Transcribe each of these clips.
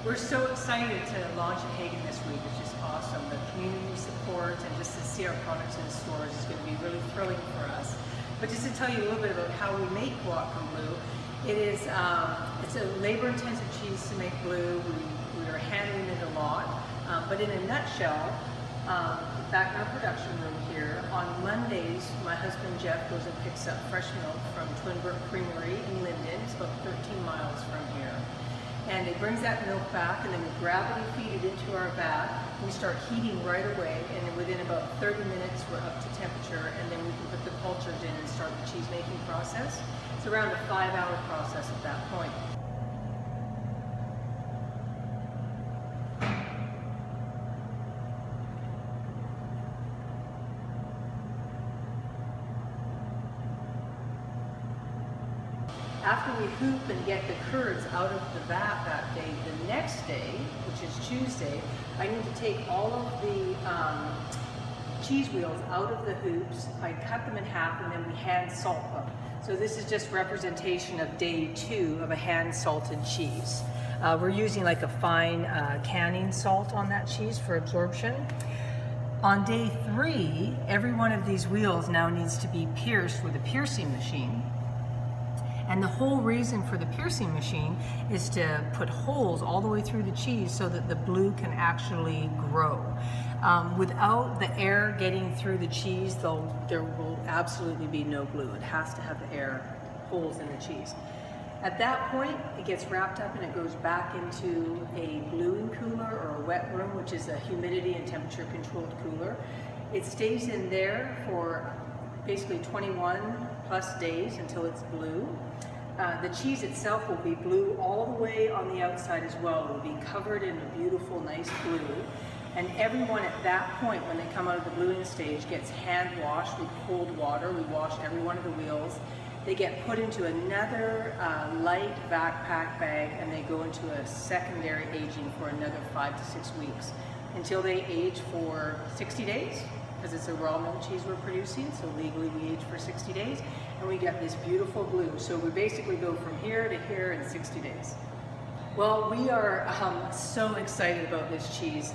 We're so excited to launch in Hagen this week. It's just awesome. The community support and just to see our products in stores is going to be really thrilling for us. But just to tell you a little bit about how we make Whatcom blue, it's a labor-intensive cheese to make blue. We are handling it a lot. But in a nutshell, back in our production room here, on Mondays, my husband Jeff goes and picks up fresh milk from Creamery in Linden. It's about 13 miles from here. And it brings that milk back, and then we gravity feed it into our vat. We start heating right away, and within about 30 minutes we're up to temperature, and then we can put the cultures in and start the cheese making process. It's around a 5-hour process at that point. After we hoop and get the curds out of the vat that day, the next day, which is Tuesday, I need to take all of the cheese wheels out of the hoops. I cut them in half and then we hand salt them. So this is just representation of day 2 of a hand salted cheese. We're using like a fine canning salt on that cheese for absorption. On day 3, every one of these wheels now needs to be pierced with a piercing machine. And the whole reason for the piercing machine is to put holes all the way through the cheese so that the blue can actually grow. Without the air getting through the cheese, there will absolutely be no blue. It has to have the air holes in the cheese. At that point, it gets wrapped up and it goes back into a gluing cooler or a wet room, which is a humidity and temperature controlled cooler. It stays in there for basically 21 plus days until it's blue. The cheese itself will be blue all the way on the outside as well. It will be covered in a beautiful, nice blue. And everyone at that point, when they come out of the bluing stage, gets hand washed with cold water. We washed every one of the wheels. They get put into another light backpack bag, and they go into a secondary aging for another 5 to 6 weeks until they age for 60 days. Because it's a raw milk cheese we're producing, so legally we age for 60 days, and we get this beautiful blue. So we basically go from here to here in 60 days. Well, we are so excited about this cheese.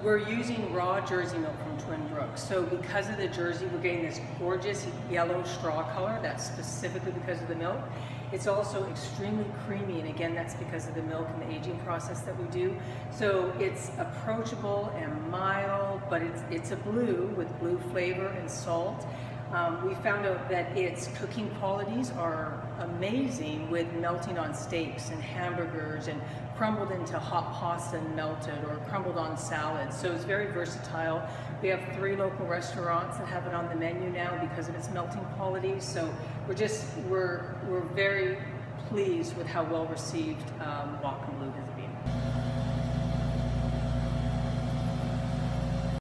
We're using raw Jersey milk from Twin Brooks. So because of the Jersey, we're getting this gorgeous yellow straw color. That's specifically because of the milk. It's also extremely creamy, and again, that's because of the milk and the aging process that we do. So it's approachable and mild, but it's a blue with blue flavor and salt. We found out that its cooking qualities are amazing with melting on steaks and hamburgers and crumbled into hot pasta and melted, or crumbled on salads. So it's very versatile. We have 3 local restaurants that have it on the menu now because of its melting qualities. So we're very pleased with how well received Whatcom Blue has been.